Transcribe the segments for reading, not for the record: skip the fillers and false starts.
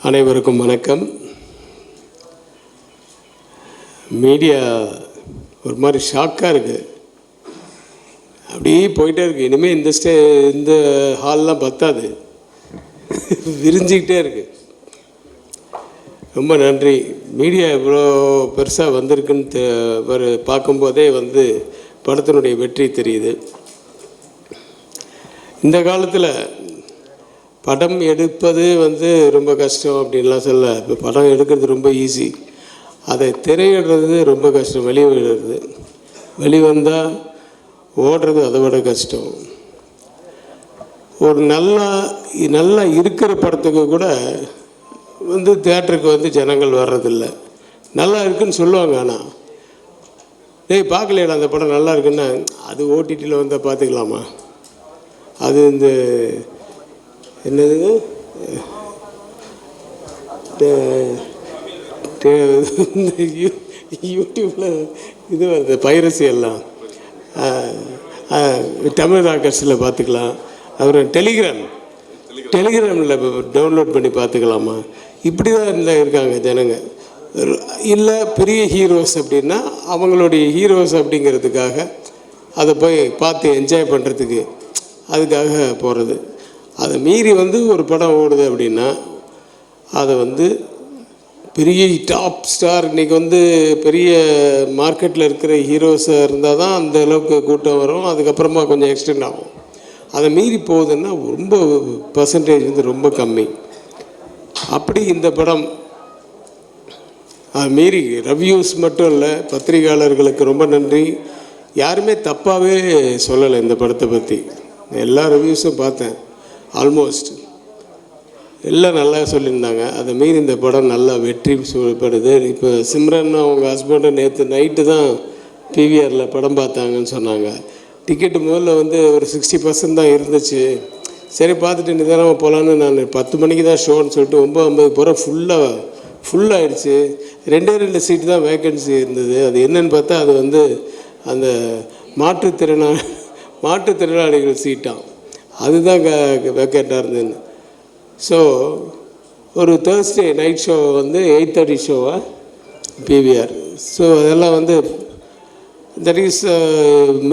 அனைவருக்கும் வணக்கம். மீடியா ஒரு மாதிரி ஷாக்காக இருக்குது, அப்படியே போயிட்டே இருக்குது. இனிமேல் இந்த ஹால்லாம் பத்தாது, விரிஞ்சிக்கிட்டே இருக்குது. ரொம்ப நன்றி. மீடியா இவ்வளோ பெருசாக வந்திருக்குன்னு பார்க்கும்போதே படத்தினுடைய வெற்றி தெரியுது. இந்த காலத்தில் படம் எடுப்பது ரொம்ப கஷ்டம் அப்படின்லாம் சொல்ல. இப்போ படம் எடுக்கிறது ரொம்ப ஈஸி, அதை திரையிடுறது ரொம்ப கஷ்டம். வெளிவந்தால் ஓடுறது அதை விட கஷ்டம். ஒரு நல்லா இருக்கிற படத்துக்கு கூட தேட்டருக்கு ஜனங்கள் வர்றதில்லை. நல்லா இருக்குன்னு சொல்லுவாங்க, ஆனால் பார்க்கலையா அந்த படம் நல்லா இருக்குன்னா அது ஓடிடியில் வந்தால் பார்த்துக்கலாமா, அது என்னதுங்க யூடியூப்பில் இது வருது, பைரசி எல்லாம் தமிழ் ராக்கர்ஸில் பார்த்துக்கலாம். அப்புறம் டெலிகிராமில் டவுன்லோட் பண்ணி பார்த்துக்கலாமா, இப்படி தான் இருக்காங்க ஜனங்க. இல்லை பெரிய ஹீரோஸ் அப்படின்னா அவங்களுடைய ஹீரோஸ் அப்படிங்கிறதுக்காக அதை போய் பார்த்து என்ஜாய் பண்ணுறதுக்கு அதுக்காக போகிறது. அதை மீறி ஒரு படம் ஓடுது அப்படின்னா அதை பெரிய டாப் ஸ்டார் இன்றைக்கி பெரிய மார்க்கெட்டில் இருக்கிற ஹீரோஸாக இருந்தால் தான் அந்த அளவுக்கு கூட்டம் வரும். அதுக்கப்புறமா கொஞ்சம் எக்ஸ்டெண்ட் ஆகும். அதை மீறி போகுதுன்னா ரொம்ப பர்சன்டேஜ் ரொம்ப கம்மி. அப்படி இந்த படம் அது மீறி ரிவ்யூஸ் மட்டும் இல்லை, பத்திரிகையாளர்களுக்கு ரொம்ப நன்றி. யாருமே தப்பாகவே சொல்லலை இந்த படத்தை பற்றி. எல்லா ரிவ்யூஸும் பார்த்தேன், ஆல்மோஸ்ட் எல்லாம் நல்லா சொல்லியிருந்தாங்க. அதை மீறி இந்த படம் நல்லா வெற்றி சொல்லப்படுது. இப்போ சிம்ரன் அவங்க ஹஸ்பண்டு நேற்று நைட்டு தான் பிவிஆரில் படம் பார்த்தாங்கன்னு சொன்னாங்க. டிக்கெட்டு முதல்ல ஒரு 60% தான் இருந்துச்சு. சரி பார்த்துட்டு நிதானமாக போகலான்னு நான் 10 மணிக்கு தான் ஷோன்னு சொல்லிட்டு 9:50 போகிற ஃபுல்லாகிடுச்சு. 2 சீட்டு தான் வேக்கன்சி இருந்தது. அது என்னன்னு பார்த்தா அது அந்த மாற்றுத்திறனாளிகள் சீட்டாம், அதுதான் வேக்கண்ட்டாக இருந்ததுன்னு. ஸோ ஒரு தேர்ஸ்டே நைட் ஷோ 8:30 ஷோவா பிவிஆர். ஸோ அதெல்லாம் தட் இஸ்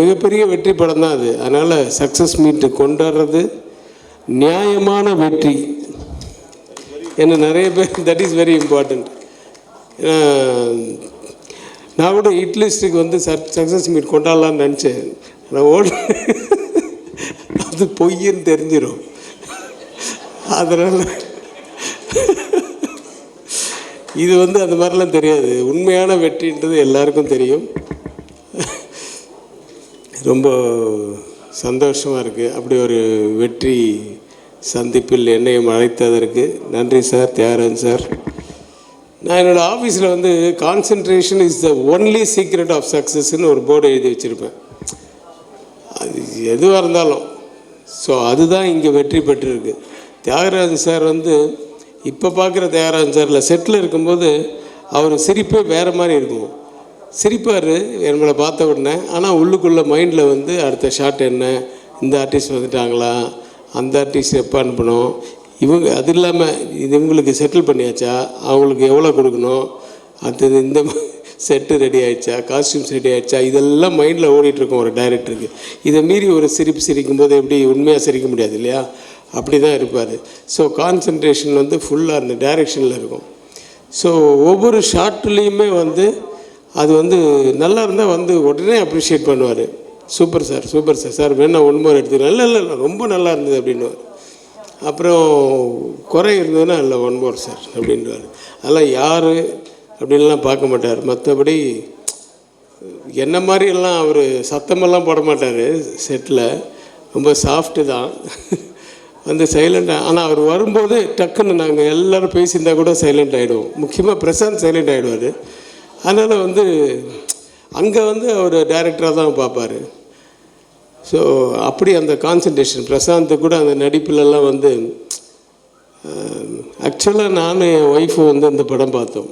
மிகப்பெரிய வெற்றி படம் தான் அது. அதனால் சக்ஸஸ் மீட்டு கொண்டாடுறது நியாயமான வெற்றி. ஏன்னா நிறைய பேர் தட் இஸ் வெரி இம்பார்ட்டண்ட். நான் கூட இட்லிஸ்ட்டுக்கு சக்ஸஸ் மீட் கொண்டாடலான்னு நினச்சேன். நான் அது பொய்ன்னு தெரிஞ்சிடும். அதனால் இது அந்த மாதிரிலாம் தெரியாது. உண்மையான வெற்றின்றது எல்லாருக்கும் தெரியும். ரொம்ப சந்தோஷமாக இருக்குது. அப்படி ஒரு வெற்றி சந்திப்பில் என்னையும் அழைத்ததற்கு நன்றி சார், தியாகராஜன் சார். நான் என்னோடய ஆஃபீஸில் concentration is the only secret of சக்ஸஸ்ன்னு ஒரு போர்டு எழுதி வச்சுருப்பேன். அது எதுவாக இருந்தாலும். ஸோ அதுதான் இங்கே வெற்றி பெற்றிருக்கு. தியாகராஜன் சார் இப்போ பார்க்குற தியாகராஜன் சாரில் செட்டில் இருக்கும்போது அவர் சிரிப்பே வேறு மாதிரி இருக்கும். சிரிப்பார் நம்மளை பார்த்த உடனே, ஆனால் உள்ளுக்குள்ளே மைண்டில் அடுத்த ஷாட் என்ன, இந்த ஆர்டிஸ்ட் வந்துட்டாங்களா, அந்த ஆர்டிஸ்ட் எப்போ அனுப்பணும், அது இல்லாமல் இவங்களுக்கு செட்டில் பண்ணியாச்சா, அவங்களுக்கு எவ்வளோ கொடுக்கணும், அடுத்தது இந்த செட்டு ரெடி ஆகிடுச்சா, காஸ்டியூம்ஸ் ரெடி ஆகிடுச்சா, இதெல்லாம் மைண்டில் ஓடிட்டுருக்கோம் ஒரு டைரக்டருக்கு. இதை மீறி ஒரு சிரிக்கும்போது எப்படி உண்மையாக சிரிக்க முடியாது இல்லையா, அப்படி தான் இருப்பார். ஸோ கான்சன்ட்ரேஷன் ஃபுல்லாக அந்த டைரெக்ஷனில் இருக்கும். ஸோ ஒவ்வொரு ஷார்ட்லேயுமே அது நல்லா இருந்தால் உடனே அப்ரிஷியேட் பண்ணுவார். Super sir, super sir, sir வேணா 1 மோர் எடுத்துக்கலாம், இல்லை ரொம்ப நல்லா இருந்தது அப்படின்வார். அப்புறம் குறை இருந்ததுன்னா இல்லை 1 மோர் சார் அப்படின்வார். அதெல்லாம் யார் அப்படின்லாம் பார்க்க மாட்டார். மற்றபடி என்ன மாதிரியெல்லாம் அவர் சத்தமெல்லாம் போட மாட்டார் செட்டில். ரொம்ப சாஃப்ட்டு தான், சைலண்டாக. ஆனால் அவர் வரும்போது டக்குன்னு நாங்கள் எல்லோரும் பேசியிருந்தால் கூட சைலண்ட் ஆகிடுவோம். முக்கியமாக பிரசாந்த் சைலண்ட் ஆகிடுவார். அதனால் அங்கே அவர் டைரக்டராக தான் பார்ப்பார். ஸோ அப்படி அந்த கான்சன்ட்ரேஷன் பிரசாந்த் கூட அந்த நடிப்புலலாம் ஆக்சுவலாக நானும் என் ஒய்ஃபு இந்த படம் பார்த்தோம்.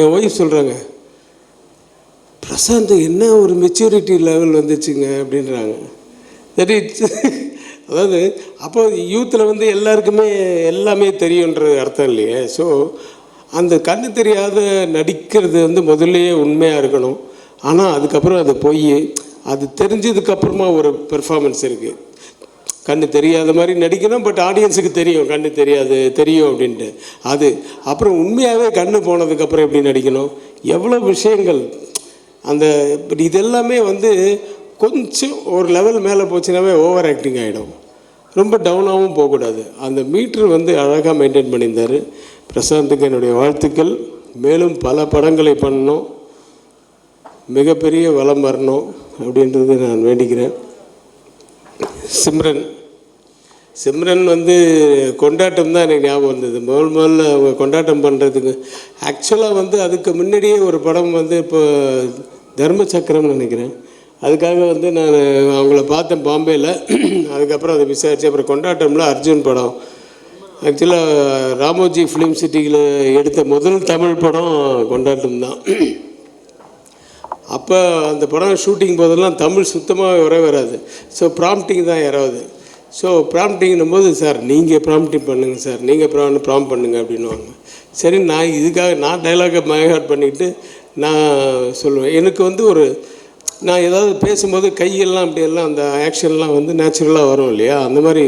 என் ஒய்ஃப் சொல்கிறாங்க, பிரசாந்த் என்ன ஒரு மெச்சூரிட்டி லெவல் வந்துச்சுங்க அப்படின்றாங்க. தட் இட்ஸ் அதாவது அப்போ யூத்தில் வந்து எல்லாருக்குமே எல்லாமே தெரியுன்றது அர்த்தம் இல்லையே. ஸோ அந்த கண்ணு தெரியாத நடிக்கிறது வந்து முதல்லையே உண்மையாக இருக்கணும். ஆனால் அதுக்கப்புறம் அது போய் அது தெரிஞ்சதுக்கப்புறமா ஒரு பெர்ஃபார்மன்ஸ் இருக்குது. கண்ணு தெரியாத மாதிரி நடிக்கணும், பட் ஆடியன்ஸுக்கு தெரியும் கண்ணு தெரியும் அப்படின்ட்டு. அது அப்புறம் உண்மையாகவே கண்ணு போனதுக்கப்புறம் எப்படி நடிக்கணும், எவ்வளோ விஷயங்கள் அந்த இதெல்லாமே வந்து கொஞ்சம் ஒரு லெவல் மேலே போச்சுனாவே ஓவர் ஆக்டிங் ஆகிடும். ரொம்ப டவுனாகவும் போகக்கூடாது. அந்த மீட்ரு வந்து அழகாக மெயின்டைன் பண்ணியிருந்தார். பிரசாந்துக்கு என்னுடைய வாழ்த்துக்கள். மேலும் பல படங்களை பண்ணணும், மிகப்பெரிய வளம் வரணும் அப்படின்றது நான் வேண்டிக்கிறேன். சிம்ரன் வந்து கொண்டாட்டம் தான் எனக்கு ஞாபகம் வந்தது. முதல்ல அவங்க கொண்டாட்டம் பண்ணுறதுக்கு ஆக்சுவலாக வந்து அதுக்கு முன்னாடியே ஒரு படம் வந்து இப்போ தர்ம சக்கரம்னு நினைக்கிறேன், அதுக்காக வந்து நான் அவங்கள பார்த்தேன் பாம்பேயில். அதுக்கப்புறம் அதை விசாரித்து அப்புறம் கொண்டாட்டம்ல அர்ஜுன் படம். ஆக்சுவலாக ராமோஜி ஃபிலிம் சிட்டியில் எடுத்த முதல் தமிழ் படம் கொண்டாட்டம் தான். அப்போ அந்த படம் ஷூட்டிங் போதெல்லாம் தமிழ் சுத்தமாக வராது. ஸோ ப்ராம்ப்டிங் தான் யாராவது. ஸோ ப்ராம்ப்டிங்கும் போது, சார் நீங்கள் ப்ராம்ப்டிங் பண்ணுங்கள் சார், நீங்கள் ப்ராம்ப்ட் பண்ணுங்கள் அப்படின்வாங்க. சரி, நான் இதுக்காக நான் டைலாகை மைஹார்ட் பண்ணிவிட்டு நான் சொல்லுவேன். எனக்கு வந்து நான் ஏதாவது பேசும்போது கையெல்லாம் அப்படியெல்லாம் அந்த ஆக்ஷன்லாம் வந்து நேச்சுரலாக வரும் இல்லையா. அந்த மாதிரி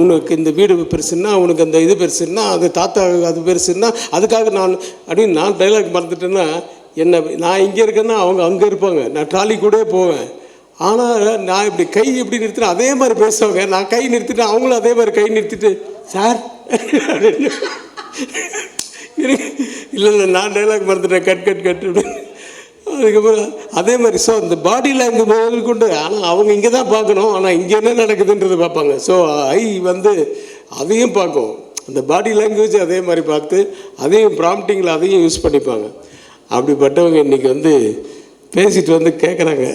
உனக்கு இந்த வீடு பெருசுன்னா, உனக்கு அந்த இது பெருசுன்னா, அது தாத்தா அது பெருசுன்னா, அதுக்காக அப்படின்னு நான் டைலாக் மறந்துட்டேன்னா நான் இங்கே இருக்கேன்னா அவங்க அங்கே இருப்பாங்க, நான் ட்ராலி கூட போவேன். ஆனால் நான் இப்படி கை எப்படி நிறுத்தினா அதே மாதிரி பேசுவாங்க. நான் கை நிறுத்திட்டேன், அவங்களும் அதே மாதிரி கை நிறுத்திட்டு சார் இல்லை நான் டைலாக் மறந்துட்டேன், கட் அப்படின்னு. அதுக்கப்புறம் அதே மாதிரி. ஸோ அந்த பாடி லாங்குவேஜ் முதல் கொண்டு, ஆனால் அவங்க இங்கே தான் பார்க்கணும், ஆனால் இங்கே என்ன நடக்குதுன்றது பார்ப்பாங்க. ஸோ ஐ வந்து அதையும் பார்க்கும், அந்த பாடி லாங்குவேஜ் அதே மாதிரி பார்த்து அதையும் ப்ராம்ப்டிங்கில் அதையும் யூஸ் பண்ணிப்பாங்க. அப்படிப்பட்டவங்க இன்றைக்கி வந்து பேசிட்டு வந்து கேட்குறாங்க,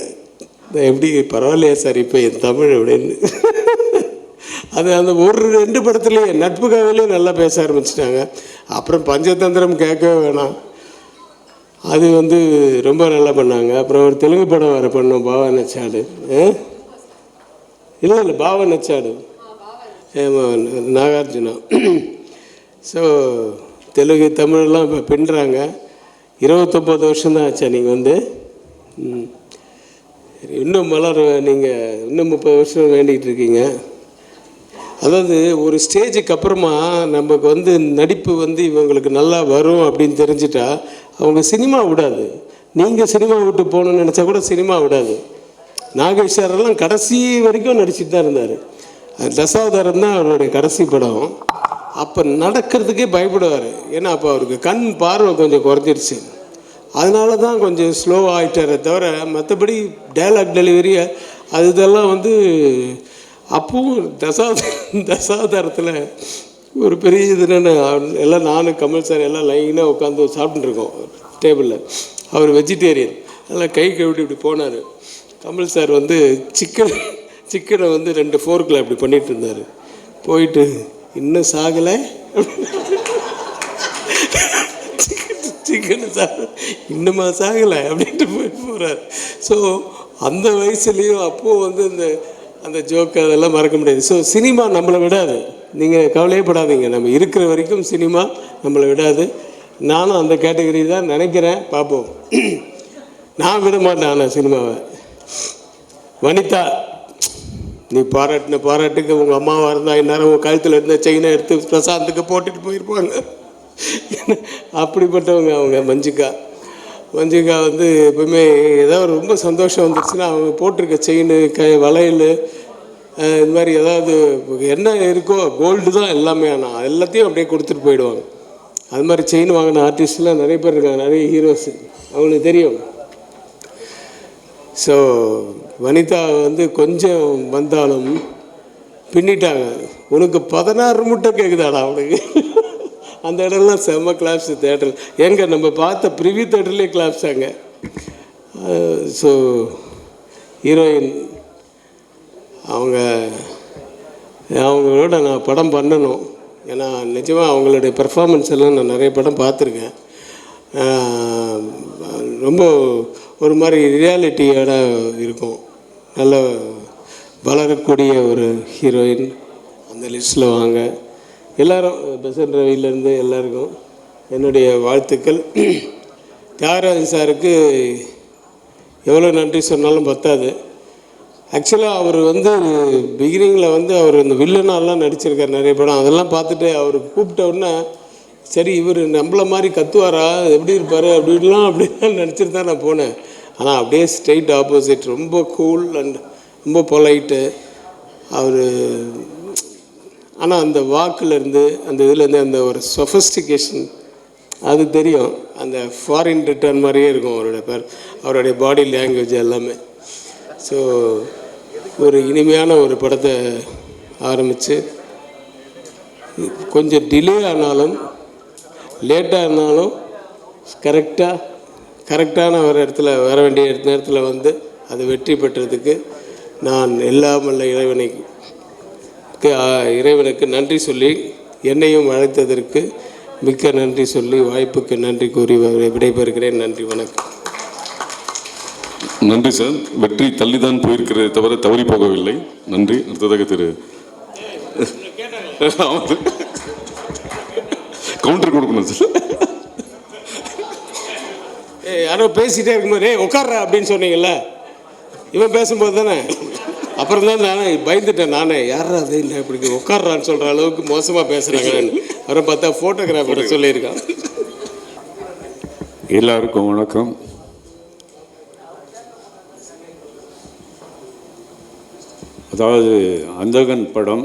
எப்படி பரவாயில்லையா சார் இப்போ என் தமிழ் அப்படின்னு. அது அந்த ஒரு 2 படத்துலேயே நட்புக்காகவே நல்லா பேச ஆரம்பிச்சிட்டாங்க. அப்புறம் பஞ்சதந்திரம் கேட்கவே வேணாம், அது வந்து ரொம்ப நல்லா பண்ணாங்க. அப்புறம் ஒரு தெலுங்கு படம் வேறு பண்ணோம், பாவா நச்சாடு. இல்லை பாவா நச்சாடு, நாகார்ஜுனா. ஸோ தெலுங்கு தமிழெல்லாம் இப்போ பின்னுறாங்க. 29 வருஷம்தான் ஆச்சா நீங்கள் வந்து? இன்னும் நீங்கள் இன்னும் 30 வருஷம் வேண்டிகிட்டு இருக்கீங்க. அதாவது ஒரு ஸ்டேஜுக்கு அப்புறமா நமக்கு வந்து நடிப்பு வந்து இவங்களுக்கு நல்லா வரும் அப்படின்னு தெரிஞ்சிட்டா அவங்க சினிமா விடாது. நீங்கள் சினிமா விட்டு போகணுன்னு நினச்சா கூட சினிமா விடாது. நாகேஷ் சாரெல்லாம் கடைசி வரைக்கும் நடிச்சுட்டு தான் இருந்தார். தசாவதாரம் தான் அவருடைய கடைசி படம். அப்போ நடக்கிறதுக்கே பயப்படுவார். ஏன்னா அப்போ அவருக்கு கண் பார்வை கொஞ்சம் குறைஞ்சிருச்சு. அதனால தான் கொஞ்சம் ஸ்லோவாக ஆகிட்டாரே தவிர மற்றபடி டைலாக் டெலிவரி இதெல்லாம் வந்து அப்பவும் தசாவதாரத்தில் ஒரு பெரிய இது என்னென்ன, எல்லாம் நானும் கமல் சார் எல்லாம் லைனாக உட்காந்து சாப்பிட்டுருக்கோம் டேபிளில். அவர் வெஜிடேரியன், அதெல்லாம் கை கழுவிட்டு இப்படி போனார். கமல் சார் வந்து சிக்கனை வந்து 2 ஃபோர்க்கில் இப்படி பண்ணிகிட்டு இருந்தார். போயிட்டு இன்னும் சாகலை சிக்கன் இன்னுமா சாகலை அப்படின்ட்டு போகிறார். ஸோ அந்த வயசுலேயும் அப்போது வந்து அந்த ஜோக்கு அதெல்லாம் மறக்க முடியாது. ஸோ சினிமா நம்மளை விடாது, நீங்கள் கவலையப்படாதீங்க. நம்ம இருக்கிற வரைக்கும் சினிமா நம்மளை விடாது. நானும் அந்த கேட்டகரி தான் நினைக்கிறேன், பார்ப்போம். நான் விட மாட்டேன் ஆனால் சினிமாவை. வனிதா, நீ பாராட்டுக்கு உங்கள் அம்மாவாக இருந்தால் இந்நேரம் உங்கள் கழுத்தில் இருந்த செயினை எடுத்து பிரசாந்துக்கு போட்டுட்டு போயிருப்பாங்க. அப்படிப்பட்டவங்க அவங்க. மஞ்சிகா வந்து எப்பவுமே ஏதாவது ரொம்ப சந்தோஷம் வந்துடுச்சுன்னா அவங்க போட்டிருக்க செயின் வளையல் இது மாதிரி ஏதாவது என்ன இருக்கோ கோல்டு தான் எல்லாமே, ஆனால் எல்லாத்தையும் அப்படியே கொடுத்துட்டு போயிடுவாங்க. அது மாதிரி செயின் வாங்கின ஆர்டிஸ்ட்லாம் நிறைய பேர் இருக்காங்க, நிறைய ஹீரோஸ், அவங்களுக்கு தெரியும். ஸோ வனிதா வந்து கொஞ்சம் வந்தாலும் பின்னிட்டாங்க. உனக்கு 16 முட்டை கேட்குதாடா அவனுக்கு. அந்த இடம்லாம் செம்ம கிளாப்ஸ் தேட்டர். எங்கே நம்ம பார்த்த ப்ரிவியூ தேட்டர்லேயே கிளாப்ஸ் அங்கே. ஸோ ஹீரோயின் அவங்களோட நான் படம் பண்ணணும். ஏன்னா நிஜமாக அவங்களுடைய பெர்ஃபார்மன்ஸ் எல்லாம் நான் நிறைய படம் பார்த்துருக்கேன். ரொம்ப ஒரு மாதிரி ரியாலிட்டியோட இருக்கும். நல்ல வளரக்கூடிய ஒரு ஹீரோயின் அந்த லிஸ்ட்டில் வாங்க. எல்லோரும் பெசன்ட் ரவியிலேருந்து எல்லாருக்கும் என்னுடைய வாழ்த்துக்கள். தியாகராஜன் சாருக்கு எவ்வளோ நன்றி சொன்னாலும் பத்தாது. ஆக்சுவலாக அவர் பிகினிங்கில் அவர் இந்த வில்லனாலாம் நடிச்சிருக்கார் நிறைய படம். அதெல்லாம் பார்த்துட்டு அவர் கூப்பிட்ட உடனே சரி இவர் நம்மள மாதிரி கத்துவாரா, எப்படி இருப்பார் அப்படிலாம் நடிச்சிட்டு தான் நான் போனேன். ஆனால் அப்படியே ஸ்ட்ரெயிட் ஆப்போசிட், ரொம்ப கூல் அண்ட் ரொம்ப பொலைட்டு அவர். ஆனால் அந்த வாக்குலேருந்து அந்த இதுலேருந்து அந்த ஒரு சொஃபஸ்டிகேஷன் அது தெரியும். அந்த ஃபாரின் ரிட்டர்ன் மாதிரியே இருக்கும் அவருடைய பாடி லாங்குவேஜ் எல்லாமே. ஸோ ஒரு இனிமையான ஒரு படத்தை ஆரம்பித்து கொஞ்சம் டிலே ஆனாலும் லேட்டாக இருந்தாலும் கரெக்டான ஒரு இடத்துல வர வேண்டிய நேரத்தில் அது வெற்றி பெற்றதுக்கு நான் எல்லாம் வல்ல இறைவனுக்கு நன்றி சொல்லி, என்னையும் அழைத்ததற்கு மிக்க நன்றி சொல்லி, வாய்ப்புக்கு நன்றி கூறி விடைபெறுகிறேன். நன்றி, வணக்கம். நன்றி சார். வெற்றி தள்ளிதான் போயிருக்கிறதே தவிர தவறி போகவில்லை. நன்றி. அடுத்ததாக திரு கவுண்டர் கொடுக்கணும் சார். யாரோ பேசிகிட்டே இருக்கும்போது உட்கார்ற அப்படின்னு சொன்னீங்கல்ல, இவன் பேசும்போது தானே. அப்புறம் தான் நானே பயந்துட்டேன். யாரா அது இல்லை இப்படி உட்கார்றான்னு சொல்கிற அளவுக்கு மோசமாக பேசுகிறாங்கன்னு. அவரை பார்த்தா ஃபோட்டோகிராஃபரை சொல்லியிருக்கான். எல்லாருக்கும் வணக்கம். அதாவது அந்தகன் படம்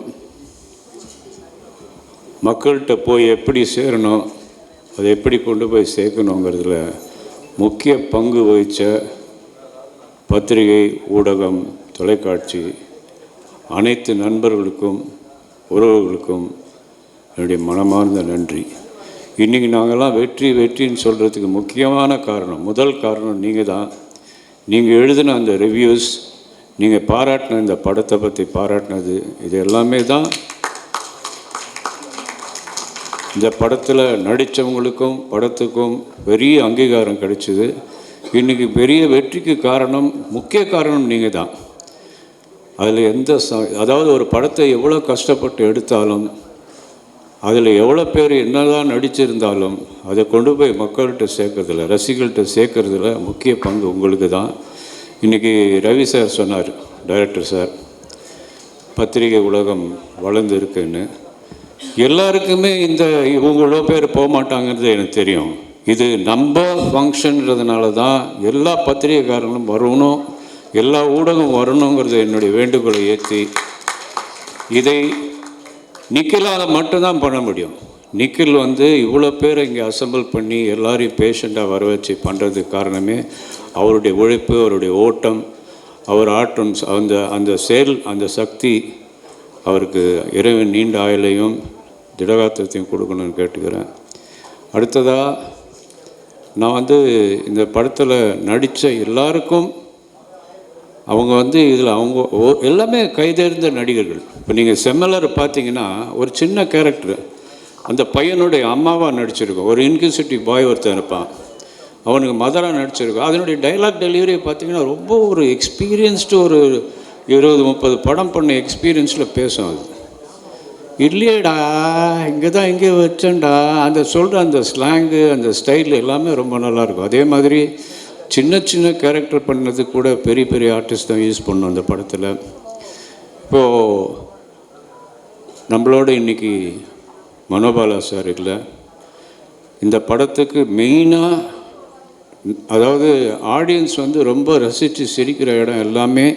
மக்கள்கிட்ட போய் எப்படி சேரணும், அதை எப்படி கொண்டு போய் சேர்க்கணுங்கிறதுல முக்கிய பங்கு வகித்த பத்திரிகை, ஊடகம், தொலைக்காட்சி அனைத்து நண்பர்களுக்கும் உறவுகளுக்கும் என்னுடைய மனமார்ந்த நன்றி. இன்றைக்கி நாங்கள்லாம் வெற்றின்னு சொல்கிறதுக்கு முக்கியமான காரணம், முதல் காரணம் நீங்கள் தான். நீங்கள் எழுதின அந்த ரிவ்யூஸ், நீங்கள் பாராட்டின இந்த படத்தை பற்றி பாராட்டினது, இது எல்லாமே தான் இந்த படத்தில் நடித்தவங்களுக்கும் படத்துக்கும் பெரிய அங்கீகாரம் கிடைச்சிது. இன்றைக்கி பெரிய வெற்றிக்கு காரணம், முக்கிய காரணம் நீங்கள் தான். அதில் அதாவது ஒரு படத்தை எவ்வளோ கஷ்டப்பட்டு எடுத்தாலும், அதில் எவ்வளோ பேர் என்னதான் நடிச்சிருந்தாலும் அதை கொண்டு போய் மக்கள்கிட்ட சேர்க்கறதில்ல, ரசிகர்கள்ட்ட சேர்க்கறதில்ல முக்கிய பங்கு உங்களுக்கு தான். இன்றைக்கி ரவி சார் சொன்னார், டைரக்டர் சார், பத்திரிகை உலகம் வளர்ந்து இருக்குன்னு. எல்லாருக்குமே இவங்களோ பேர் போக மாட்டாங்கிறது எனக்கு தெரியும். இது நம்ம ஃபங்க்ஷன்றதுனால தான் எல்லா பத்திரிகைக்காரங்களும் வரணும், எல்லா ஊடகம் வரணுங்கிறது என்னுடைய வேண்டுகோளை ஏற்றி, இதை நிக்கிலால் மட்டும்தான் பண்ண முடியும். நிக்கில் இவ்வளோ பேர் இங்கே அசம்பிள் பண்ணி எல்லாரையும் பேஷண்ட்டாக வர வச்சு பண்ணுறதுக்கு காரணமே அவருடைய உழைப்பு, அவருடைய ஓட்டம், அவர் ஆட்டம், அந்த செயல், அந்த சக்தி. அவருக்கு இறைவன் நீண்ட ஆயுளையும் திடகாத்திரத்தையும் கொடுக்கணும்னு கேட்டுக்கிறேன். அடுத்ததாக நான் இந்த படத்தில் நடித்த எல்லாருக்கும், அவங்க இதில் அவங்க எல்லாமே கைதேர்ந்த நடிகர்கள். இப்போ நீங்கள் செம்மலர் பார்த்தீங்கன்னா ஒரு சின்ன கேரக்டர், அந்த பையனுடைய அம்மாவாக நடிச்சிருக்கோம். ஒரு இன்க்யூசிட்டிவ் பாய் ஒருத்தர் இருப்பான், அவனுக்கு மதராக நடிச்சிருக்கோம். அதனுடைய டைலாக் டெலிவரி பார்த்திங்கன்னா ரொம்ப ஒரு எக்ஸ்பீரியன்ஸ்டு, ஒரு 20-30 படம் பண்ண எக்ஸ்பீரியன்ஸில் பேசும். அது இல்லையேடா இங்கே தான் இங்கே வச்சேன்டா, அந்த சொல்கிற அந்த ஸ்லாங்கு, அந்த ஸ்டைல் எல்லாமே ரொம்ப நல்லாயிருக்கும். அதே மாதிரி சின்ன சின்ன கேரக்டர் பண்ணது கூட பெரிய பெரிய ஆர்டிஸ்ட் தான் யூஸ் பண்ணோம் அந்த படத்தில். இப்போது நம்மளோட இன்றைக்கி மனோபாலா சார் இல்லை. இந்த படத்துக்கு மெயினாக, அதாவது ஆடியன்ஸ் ரொம்ப ரசித்து சிரிக்கிற இடம் எல்லாமே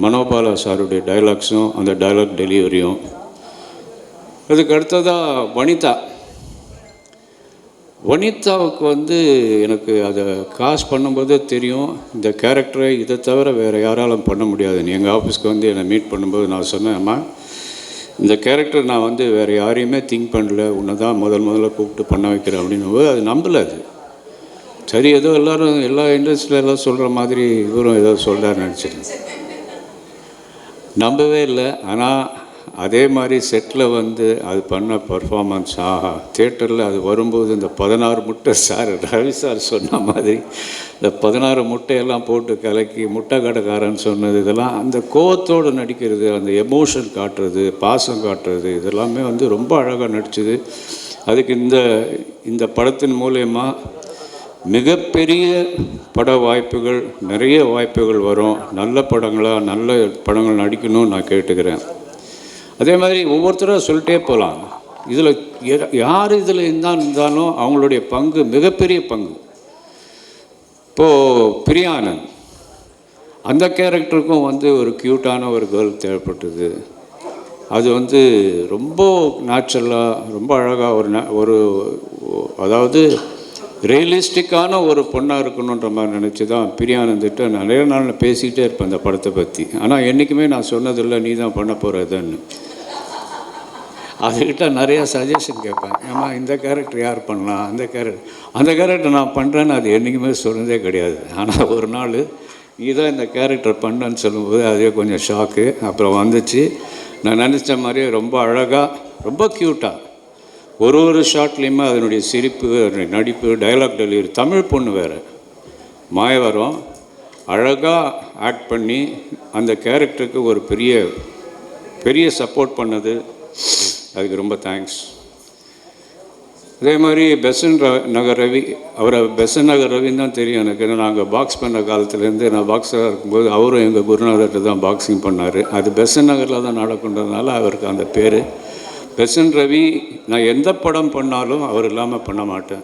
மனோபாலா சாருடைய டைலாக்ஸும் அந்த டைலாக் டெலிவரியும். அதுக்கு அடுத்ததாக வனிதாவுக்கு எனக்கு அதை காஸ்ட் பண்ணும்போதே தெரியும், இந்த கேரக்டரை இதை தவிர வேறு யாராலும் பண்ண முடியாதுன்னு. எங்கள் ஆஃபீஸ்க்கு என்னை மீட் பண்ணும்போது நான் சொன்னேன், அம்மா இந்த கேரக்டர் நான் வேறு யாரையுமே திங்க் பண்ணல, உன்னை தான் முதல்ல கூப்பிட்டு பண்ண வைக்கிறேன் அப்படின்னும்போது அது நம்பலை. அது சரி, ஏதோ எல்லோரும் எல்லா இண்டஸ்ட்ரியில் எல்லாம் சொல்கிற மாதிரி இவரும் ஏதோ சொல்கிறாருன்னு நினச்சிட்டேன். நம்பவே இல்லை. ஆனால் அதே மாதிரி செட்டில் வந்து அது பண்ண பர்ஃபார்மன்ஸ் ஆஹா, தியேட்டரில் அது வரும்போது இந்த 16 முட்டை சார் ரவி சார் சொன்ன மாதிரி இந்த 16 முட்டையெல்லாம் போட்டு கலக்கி முட்டை கடைக்காரன்னு சொன்னது, இதெல்லாம் அந்த கோவத்தோடு நடிக்கிறது, அந்த எமோஷன் காட்டுறது, பாசம் காட்டுறது, இதெல்லாமே வந்து ரொம்ப அழகாக நடிச்சுது. அதுக்கு இந்த படத்தின் மூலயமா மிகப்பெரிய பட வாய்ப்புகள், நிறைய வாய்ப்புகள் வரும். நல்ல படங்கள் நடிக்கணும்னு நான் கேட்டுக்கிறேன். அதே மாதிரி ஒவ்வொருத்தராக சொல்லிட்டே போகலாம். இதில் யார் இதில் இருந்தாலும் அவங்களுடைய பங்கு மிகப்பெரிய பங்கு. இப்போது பிரியானந்த் அந்த கேரக்டருக்கும் வந்து ஒரு க்யூட்டான ஒரு கேர்ள் தேவைப்பட்டது. அது வந்து ரொம்ப நேச்சுரலாக, ரொம்ப அழகாக ஒரு அதாவது ரியலிஸ்டிக்கான ஒரு பொண்ணாக இருக்கணுன்ற மாதிரி நினச்சி தான் பிரியானந்திட்ட நிறைய நாள் பேசிக்கிட்டே இருப்பேன் இந்த படத்தை பற்றி. ஆனால் என்றைக்குமே நான் சொன்னதில்லை நீ தான் பண்ண போகிறதுன்னு. அதுக்கிட்ட நிறையா சஜஷன் கேட்பேன். ஏமா இந்த கேரக்டர் யார் பண்ணலாம், அந்த கேரக்டர் நான் பண்ணுறேன்னு அது என்றைக்குமே சொன்னதே கிடையாது. ஆனால் ஒரு நாள் நீ தான் இந்த கேரக்டர் பண்ணேன்னு சொல்லும்போது அதே கொஞ்சம் ஷாக்கு. அப்புறம் வந்துச்சு. நான் நினச்ச மாதிரியே ரொம்ப அழகாக, ரொம்ப க்யூட்டாக, ஒரு ஷாட்லேயுமே அதனுடைய சிரிப்பு, அதனுடைய நடிப்பு, டைலாக் டெலிவரி, தமிழ் பொண்ணு வேறு மாயவரம் அழகாக ஆக்ட் பண்ணி அந்த கேரக்டருக்கு ஒரு பெரிய சப்போர்ட் பண்ணது. அதுக்கு ரொம்ப தேங்க்ஸ். அதே மாதிரி பெசன் நகர் ரவி, பெசன் நகர் ரவின்னு தான் தெரியும் எனக்கு. ஏன்னா நாங்கள் பாக்ஸ் பண்ண காலத்துலேருந்து, நான் பாக்ஸராக இருக்கும்போது அவரும் எங்கள் குருநாதர்கிட்ட தான் பாக்ஸிங் பண்ணார். அது பெசன் நகரில் தான் நடக்குன்றதுனால அவருக்கு அந்த பேர் பெசன் ரவி. நான் எந்த படம் பண்ணாலும் அவர் இல்லாமல் பண்ண மாட்டேன்.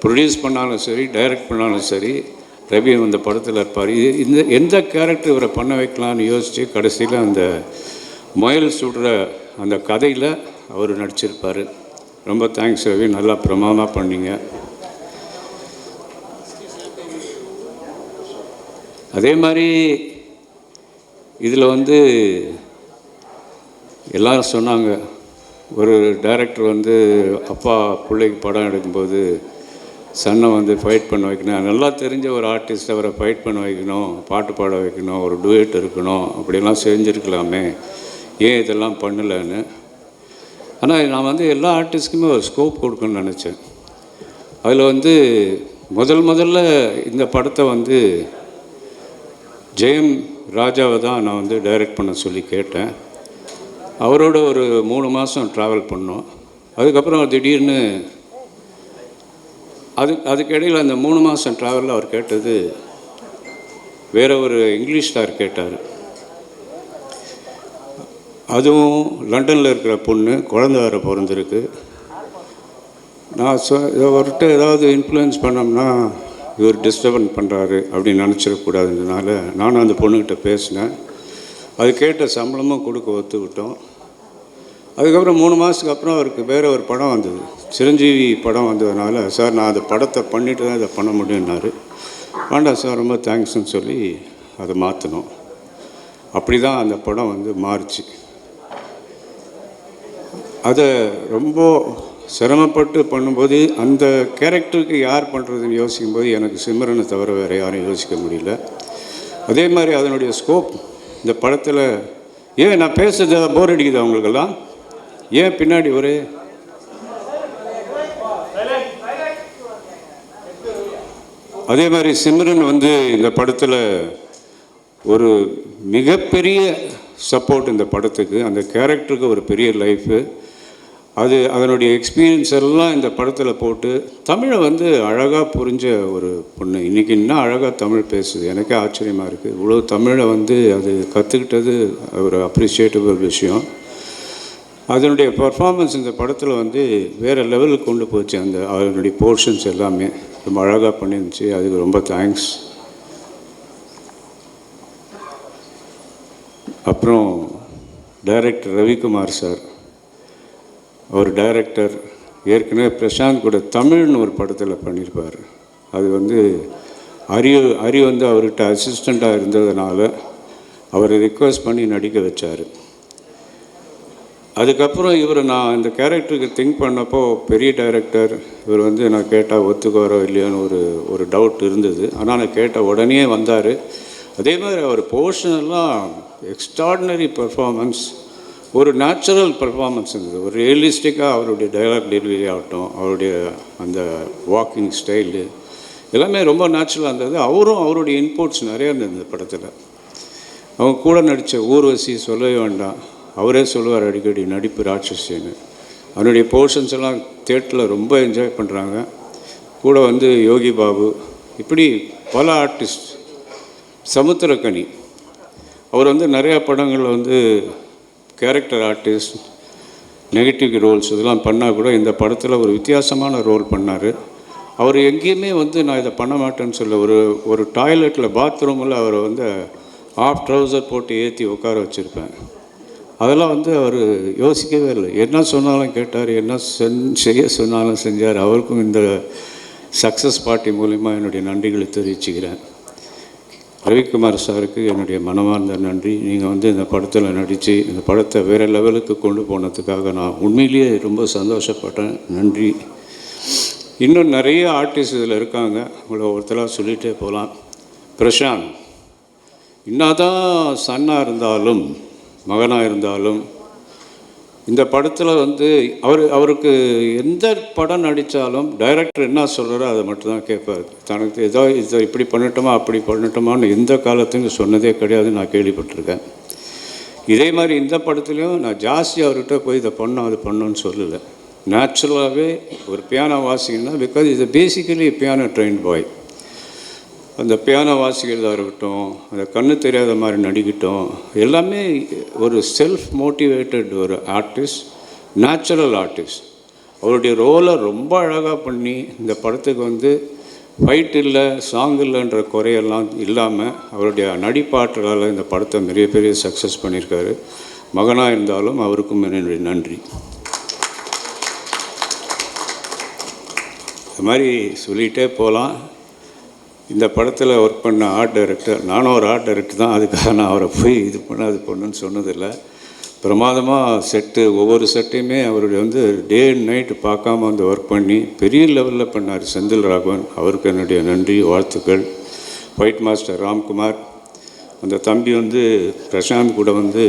ப்ரொடியூஸ் பண்ணாலும் சரி, டைரக்ட் பண்ணாலும் சரி, ரவி அந்த படத்தில் இருப்பார். எந்த கேரக்டர் இவரை பண்ண வைக்கலான்னு யோசித்து கடைசியில் அந்த முயல் சுடுற அந்த கதையில் அவர் நடிச்சிருப்பார். ரொம்ப தேங்க்ஸ் ரவி, நல்லா பிரமாதமாக பண்ணீங்க. அதே மாதிரி இதில் வந்து எல்லோரும் சொன்னாங்க, ஒரு டைரக்டர் வந்து அப்பா பிள்ளைக்கு படம் எடுக்கும்போது சன்னை வந்து ஃபைட் பண்ண வைக்கணும், நல்லா தெரிஞ்ச ஒரு ஆர்டிஸ்ட் அவரை ஃபைட் பண்ண வைக்கணும், பாட்டு பாட வைக்கணும், ஒரு டுவேட் இருக்கணும், அப்படிலாம் செஞ்சுருக்கலாமே, ஏன் இதெல்லாம் பண்ணலைன்னு. ஆனால் நான் வந்து எல்லா ஆர்டிஸ்ட்டுக்குமே ஒரு ஸ்கோப் கொடுக்கணும்னு நினச்சேன். அதில் வந்து முதல்ல இந்த படத்தை வந்து ஜெயம் ராஜாவை தான் நான் வந்து டைரக்ட் பண்ண சொல்லி கேட்டேன். அவரோட ஒரு 3 மாதம் ட்ராவல் பண்ணோம். அதுக்கப்புறம் திடீர்னு அதுக்கிடையில் அந்த 3 மாதம் ட்ராவலில் அவர் கேட்டது வேறு ஒரு இங்கிலீஷ் ஸ்டார் கேட்டார். அதுவும் லண்டனில் இருக்கிற பொண்ணு, குழந்தை வேறு பிறந்திருக்கு. நான் அவர்கிட்ட ஏதாவது இன்ஃப்ளூயன்ஸ் பண்ணோம்னா இவர் டிஸ்டர்பன் பண்ணுறாரு அப்படின்னு நினச்சிடக்கூடாதுன்றதுனால நானும் அந்த பொண்ணுக்கிட்ட பேசினேன். அது கேட்ட சம்பளமும் கொடுக்க ஒத்துக்கிட்டோம். அதுக்கப்புறம் 3 மாதத்துக்கு அப்புறம் அவருக்கு வேறு ஒரு படம் வந்தது, சிரஞ்சீவி படம் வந்ததுனால, சார் நான் அந்த படத்தை பண்ணிவிட்டு தான் இதை பண்ண முடியும்னாரு. வேண்டாம் சார், ரொம்ப தேங்க்ஸ்ன்னு சொல்லி அதை மாற்றினோம். அப்படி தான் அந்த படம் வந்து மாறுச்சு. அதை ரொம்ப சிரமப்பட்டு பண்ணும்போது அந்த கேரக்டருக்கு யார் பண்ணுறதுன்னு யோசிக்கும்போது எனக்கு சிம்ரனை தவிர வேறு யாரும் யோசிக்க முடியல. அதே மாதிரி அதனுடைய ஸ்கோப் இந்த படத்தில், ஏன் நான் பேசுறது போர் அடிக்குது அவங்களுக்கெல்லாம்? ஏன் பின்னாடி ஒரே அதே மாதிரி சிம்ரன் வந்து இந்த படத்தில் ஒரு மிகப்பெரிய சப்போர்ட் இந்த படத்துக்கு, அந்த கேரக்டருக்கு ஒரு பெரிய லைஃபு. அதனுடைய எக்ஸ்பீரியன்ஸ் எல்லாம் இந்த படத்தில் போட்டு தமிழை வந்து அழகாக புரிஞ்ச ஒரு பொண்ணு. இன்றைக்கி இன்னும் அழகாக தமிழ் பேசுது. எனக்கே ஆச்சரியமாக இருக்குது. இவ்வளோ தமிழை வந்து அது கற்றுக்கிட்டது ஒரு அப்ரிஷியேட்டபிள் விஷயம். அதனுடைய பர்ஃபார்மன்ஸ் இந்த படத்தில் வந்து வேறு லெவலுக்கு கொண்டு போச்சு. அதனுடைய போர்ஷன்ஸ் எல்லாமே ரொம்ப அழகாக பண்ணிருந்துச்சு. அதுக்கு ரொம்ப தேங்க்ஸ். அப்புறம் டைரக்டர் ரவிக்குமார் சார், அவர் டைரக்டர் ஏற்கனவே பிரசாந்த் கூட தமிழ்னு ஒரு படத்தில் பண்ணியிருப்பார். அது வந்து அரி வந்து அவர்கிட்ட அசிஸ்டண்ட்டாக இருந்ததுனால அவரை ரிக்வெஸ்ட் பண்ணி நடிக்க வச்சார். அதுக்கப்புறம் நான் இந்த கேரக்டருக்கு திங்க் பண்ணப்போ பெரிய டைரக்டர் இவர் வந்து நான் கேட்டால் ஒத்துக்குவாரோ இல்லையோன்னு ஒரு டவுட் இருந்தது. ஆனால் நான் கேட்ட உடனே வந்தார். அதே மாதிரி அவர் போர்ஷனெல்லாம் எக்ஸ்ட்ராடினரி பர்ஃபார்மன்ஸ். ஒரு நேச்சுரல் பெர்ஃபார்மன்ஸ் இருந்தது. ஒரு ரியலிஸ்டிக்காக அவருடைய டைலாக் டெலிவரி ஆகட்டும், அவருடைய அந்த வாக்கிங் ஸ்டைலு எல்லாமே ரொம்ப நேச்சுரலாக இருந்தது. அவருடைய இன்புட்ஸ் நிறையா இருந்தது இந்த படத்தில். அவங்க கூட நடித்த ஊர்வசி சொல்லவே வேண்டாம், அவரே சொல்லுவார் அடிக்கடி நடிப்பு ராட்சசின்னு. அவருடைய போர்ஷன்ஸ் எல்லாம் தியேட்டரில் ரொம்ப என்ஜாய் பண்ணுறாங்க. கூட வந்து யோகி பாபு, இப்படி பல ஆர்டிஸ்ட். சமுத்திரக்கனி அவர் வந்து நிறையா படங்களில் வந்து கேரக்டர் ஆர்டிஸ்ட், நெகட்டிவ் ரோல்ஸ் இதெல்லாம் பண்ணால் கூட இந்த படத்தில் ஒரு வித்தியாசமான ரோல் பண்ணார். அவர் எங்கேயுமே வந்து நான் இதை பண்ண மாட்டேன்னு சொல்ல, ஒரு டாய்லெட்டில் பாத்ரூமில் அவரை வந்து ஆஃப் ட்ரௌசர் போட்டு ஏற்றி உட்கார வச்சுருப்பேன். அதெல்லாம் வந்து அவர் யோசிக்கவே இல்லை. என்ன சொன்னாலும் கேட்டார், என்ன செய்ய சொன்னாலும் செஞ்சார். அவருக்கும் இந்த சக்ஸஸ் பார்ட்டி மூலிமா என்னுடைய நன்றிகளை தெரிவிச்சுக்கிறேன். ரவிக்குமார் சாருக்கு என்னுடைய மனமார்ந்த நன்றி. நீங்கள் வந்து இந்த படத்தில் நடித்து இந்த படத்தை வேறு லெவலுக்கு கொண்டு போனதுக்காக நான் உண்மையிலேயே ரொம்ப சந்தோஷப்பட்டேன். நன்றி. இன்னும் நிறைய ஆர்டிஸ்ட் இதில் இருக்காங்க, உங்களை ஒருத்தராக சொல்லிகிட்டே போகலாம். பிரசாந்த் என்னதான் சன்னாக இருந்தாலும் மகனாக இருந்தாலும் இந்த படத்தில் வந்து அவருக்கு எந்த படம் நடித்தாலும் டைரக்டர் என்ன சொல்கிறாரோ அதை மட்டும்தான் கேட்பார். தனக்கு ஏதோ இதை இப்படி பண்ணட்டுமா அப்படி பண்ணட்டுமான்னு எந்த காலத்துக்கும் சொன்னதே கிடையாது, நான் கேள்விப்பட்டிருக்கேன். இதே மாதிரி இந்த படத்துலையும் நான் ஜாஸ்தி அவர்கிட்ட போய் இதை பண்ணோம் அது பண்ணோன்னு சொல்லலை. நேச்சுரலாகவே ஒரு பியானோ வாசிங்கன்னா, பிகாஸ் இது பேசிக்கலி பியானோ ட்ரெயின் பாய். அந்த பியானோ வாசிக்கிறதா இருக்கட்டும், அந்த கண்ணு தெரியாத மாதிரி நடிக்கட்டும், எல்லாமே ஒரு செல்ஃப் மோட்டிவேட்டட் ஒரு ஆர்டிஸ்ட், நேச்சுரல் ஆர்டிஸ்ட். அவருடைய ரோலை ரொம்ப அழகாக பண்ணி இந்த படத்துக்கு வந்து ஃபைட் இல்லை சாங் இல்லைன்ற குறையெல்லாம் இல்லாமல் அவருடைய நடிப்பாற்றலால் இந்த படத்தை பெரிய சக்ஸஸ் பண்ணியிருக்காரு. மகனாக இருந்தாலும் அவருக்கும் என்னுடைய நன்றி. இது மாதிரி சொல்லிகிட்டே போகலாம். இந்த படத்தில் ஒர்க் பண்ண ஆர்ட் டைரக்டர், நானும் ஒரு ஆர்ட் டைரக்டர் தான், அதுக்காக நான் அவரை போய் இது பண்ண அது பண்ணுன்னு சொன்னதில்லை. பிரமாதமாக செட்டு, ஒவ்வொரு செட்டையுமே அவருடைய வந்து டே அண்ட் நைட்டு பார்க்காம வந்து ஒர்க் பண்ணி பெரிய லெவலில் பண்ணார். செந்தில் ராகவன், அவருக்கு என்னுடைய நன்றி வாழ்த்துக்கள். ஃபைட் மாஸ்டர் ராம்குமார், அந்த தம்பி வந்து பிரசாந்த் கூட வந்து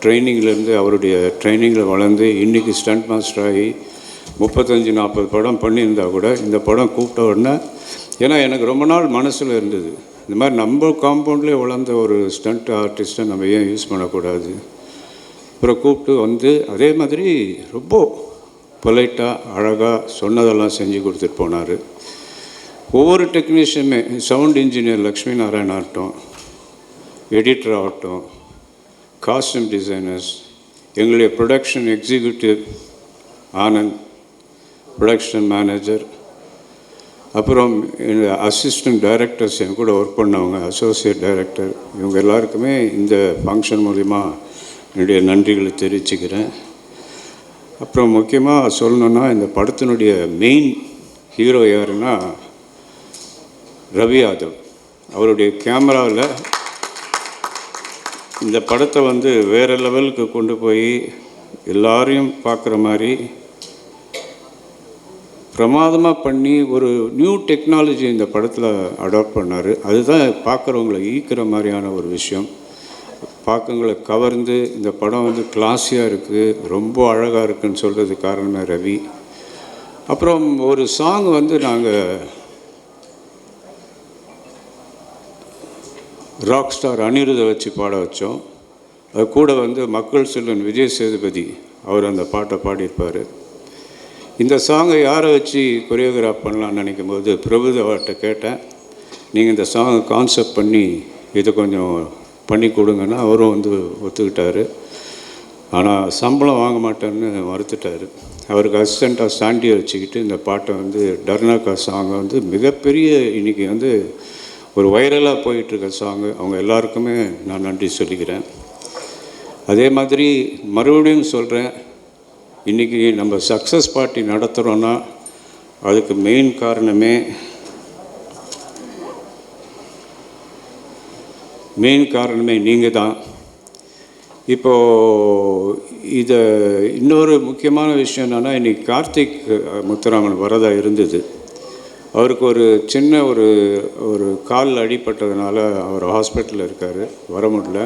ட்ரைனிங்லேருந்து அவருடைய ட்ரைனிங்கில் வளர்ந்து இன்றைக்கி ஸ்டண்ட் மாஸ்டர் ஆகி 35-40 படம் பண்ணியிருந்தால் கூட இந்த படம் கூப்பிட்ட உடனே, ஏன்னா எனக்கு ரொம்ப நாள் மனசில் இருந்தது, இந்த மாதிரி நம்ம காம்பவுண்ட்லேயே வளர்ந்த ஒரு ஸ்டண்ட் ஆர்டிஸ்ட்டை நம்ம ஏன் யூஸ் பண்ணக்கூடாது. அப்புறம் கூப்பிட்டு வந்து அதே மாதிரி ரொம்ப பொலைட்டாக அழகாக சொன்னதெல்லாம் செஞ்சு கொடுத்துட்டு போனார். ஒவ்வொரு டெக்னீஷியனுமே, சவுண்ட் இன்ஜினியர் லக்ஷ்மி நாராயண் ஆகட்டும், எடிட்டர் ஆகட்டும், காஸ்டியூம் டிசைனர்ஸ், எங்களுடைய production executive Anand, production manager, அப்புறம் அசிஸ்டன்ட் டைரக்டர்ஸ் என் கூட ஒர்க் பண்ணவங்க, அசோசியேட் டைரக்டர், இவங்க எல்லாருக்குமே இந்த ஃபங்க்ஷன் மூலிமா என்னுடைய நன்றிகளை தெரிவிச்சுக்கிறேன். அப்புறம் முக்கியமாக சொல்லணுன்னா, இந்த படத்தினுடைய மெயின் ஹீரோ யாருன்னா ரவி யாதவ். அவருடைய கேமராவில் இந்த படத்தை வந்து வேறு லெவலுக்கு கொண்டு போய் எல்லாரையும் பார்க்குற மாதிரி பிரமாதமாக பண்ணி ஒரு நியூ டெக்னாலஜி இந்த படத்தில் அடாப்ட் பண்ணார். அதுதான் பார்க்குறவங்களை ஈர்க்கிற மாதிரியான ஒரு விஷயம். பார்க்கவங்களை கவர்ந்து இந்த படம் வந்து கிளாஸியாக இருக்குது, ரொம்ப அழகாக இருக்குதுன்னு சொல்கிறது காரணமே ரவி. அப்புறம் ஒரு சாங் வந்து நாங்கள் ராக் ஸ்டார் அனிருத்தை வச்சு பாட வச்சோம். அது கூட வந்து மக்கள் செல்வன் விஜய் சேதுபதி அவர் அந்த பாட்டை பாடியிருப்பார். இந்த சாங்கை யாரை வச்சு கொரியோகிராஃப் பண்ணலான்னு நினைக்கும் போது பிரபுதேவாட்ட கேட்டேன், நீங்கள் இந்த சாங்கை கான்செப்ட் பண்ணி இதை கொஞ்சம் பண்ணி கொடுங்கன்னா அவரும் வந்து ஒத்துக்கிட்டார். ஆனால் சம்பளம் வாங்க மாட்டேன்னு மறுத்துட்டார். அவருக்கு அசிஸ்டண்ட்டாக சாண்டியை வச்சுக்கிட்டு இந்த பாட்டை வந்து டர்னாக்கா சாங்கை வந்து மிகப்பெரிய இன்றைக்கி வந்து ஒரு வைரலாக போயிட்டுருக்க சாங்கு. அவங்க எல்லாருக்குமே நான் நன்றி சொல்லிக்கிறேன். அதே மாதிரி மறுபடியும் சொல்கிறேன், இன்றைக்கி நம்ம சக்ஸஸ் பார்ட்டி நடத்துகிறோன்னா அதுக்கு மெயின் காரணமே நீங்கள் தான். இப்போது இதை இன்னொரு முக்கியமான விஷயம் என்னென்னா, இன்றைக்கி கார்த்திக் முத்துராமன் வரதா இருந்தது. அவருக்கு ஒரு சின்ன ஒரு கால் அடிப்பட்டதுனால அவர் ஹாஸ்பிட்டலில் இருக்கார், வர முடியல.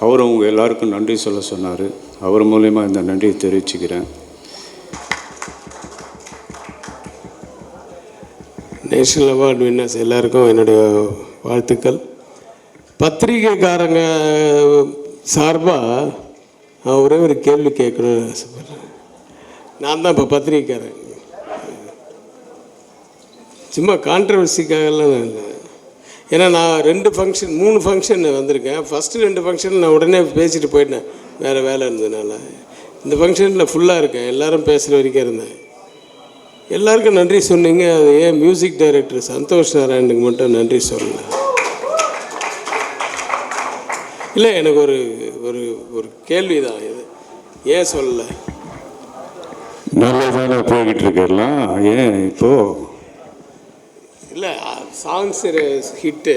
அவரும் உங்கள் எல்லாருக்கும் நன்றி சொல்ல சொன்னார். அவர் மூலயமா இந்த நன்றியை தெரிவிச்சுக்கிறேன். நேஷ்னல் அவார்டு வின்னர்ஸ் எல்லாருக்கும் என்னுடைய வாழ்த்துக்கள். பத்திரிகைக்காரங்க சார்பாக நான் ஒரே ஒரு கேள்வி கேட்கணும்னு ஆசைப்பட்றேன். நான் தான் இப்போ பத்திரிகைக்காரன், சும்மா கான்ட்ரவர்சிக்காகலாம் இல்லை. ஏன்னா நான் 3 ஃபங்க்ஷன் வந்திருக்கேன். ஃபஸ்ட்டு 2 ஃபங்க்ஷன் நான் உடனே பேசிட்டு போயிட்டேன், வேறு வேலை இருந்ததுனால. இந்த ஃபங்க்ஷனில் ஃபுல்லாக இருக்கேன், எல்லோரும் பேசுகிற வரைக்கும் இருந்தேன். எல்லாருக்கும் நன்றி சொன்னீங்க. அது ஏன் மியூசிக் டைரக்டர் சந்தோஷ் நாராயணுக்கு மட்டும் நன்றி சொல்லலை? இல்லை, எனக்கு ஒரு ஒரு ஒரு கேள்வி தான் இது, ஏன் சொல்லலை? நல்லதான போய்கிட்டு இருக்கலாம், ஏன் இப்போது? இல்லை, சாங்ஸ் ஹிட்டு,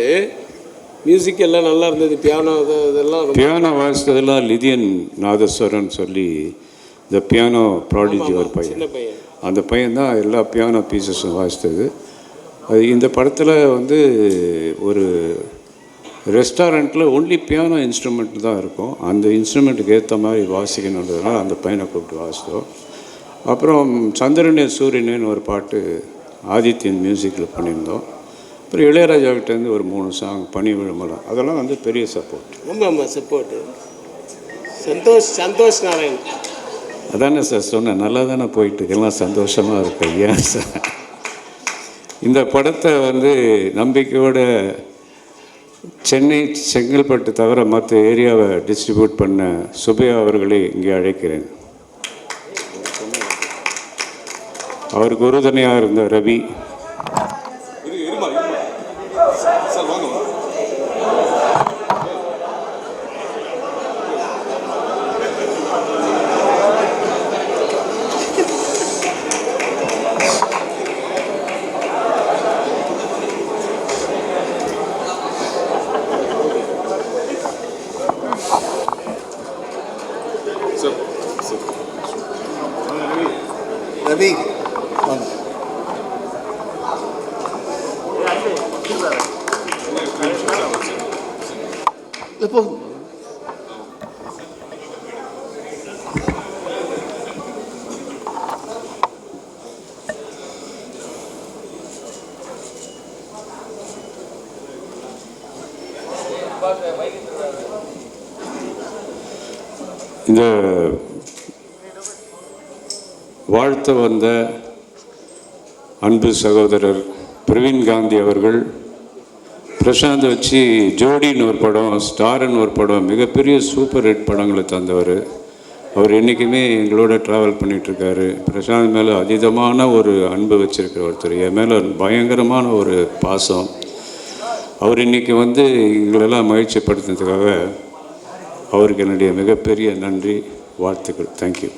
மியூசிக் எல்லாம் நல்லா இருந்தது. பியானோ இதெல்லாம் பியானோ வாசித்ததெல்லாம் லிதியன் நாதஸ்வரன் சொல்லி இந்த பியானோ ப்ராடிஜி ஒரு பையன், சின்ன பையன், அந்த பையன் தான் எல்லா பியானோ பீசஸும் வாசித்தது. அது இந்த படத்தில் வந்து ஒரு ரெஸ்டாரண்ட்டில் ஒன்லி பியானோ இன்ஸ்ட்ருமெண்ட் தான் இருக்கும். அந்த இன்ஸ்ட்ருமெண்ட்டுக்கு ஏற்ற மாதிரி வாசிக்கணுன்றதுனால அந்த பையனை கூப்பிட்டு வாசித்தோம். அப்புறம் சந்திரனே சூரியனேன்னு ஒரு பாட்டு ஆதித்யன் மியூசிக்கில் பண்ணியிருந்தோம். அப்புறம் இளையராஜாக்கிட்டேருந்து ஒரு 3 சாங், பனி விழுமலாம், அதெல்லாம் வந்து பெரிய சப்போர்ட். ஆமாம் சப்போர்ட்டு. சந்தோஷ் நாராயண் அதானே சார் சொன்னேன், நல்லா தானே போயிட்டு எல்லாம் சந்தோஷமாக இருக்கு. ஏன் சார் இந்த படத்தை வந்து நம்பிக்கையோட சென்னை, செங்கல்பட்டு தவிர மற்ற ஏரியாவை டிஸ்ட்ரிபியூட் பண்ண சுபையா அவர்களை இங்கே அழைக்கிறேன். அவருக்கு உறுதுணையாக இருந்த ரவி, ரவி வாங்க. இப்போ இந்த வாழ்த்த வந்த அன்பு சகோதரர் பிரவீன் காந்தி அவர்கள் பிரசாந்த் வச்சு ஜோடின்னு ஒரு படம், ஸ்டார்னு ஒரு படம், மிகப்பெரிய சூப்பர் ஹிட் படங்களை தந்தவர். அவர் என்றைக்குமே எங்களோட ட்ராவல் பண்ணிகிட்ருக்காரு. பிரசாந்த் மேலே அதீதமான ஒரு அன்பு வச்சுருக்கிற ஒருத்தர், என் மேலே பயங்கரமான ஒரு பாசம். அவர் இன்றைக்கி வந்து எங்களெல்லாம் மகிழ்ச்சிப்படுத்துறதுக்காக அவருக்கு என்னுடைய மிகப்பெரிய நன்றி, வாழ்த்துக்கள். தேங்க்யூ.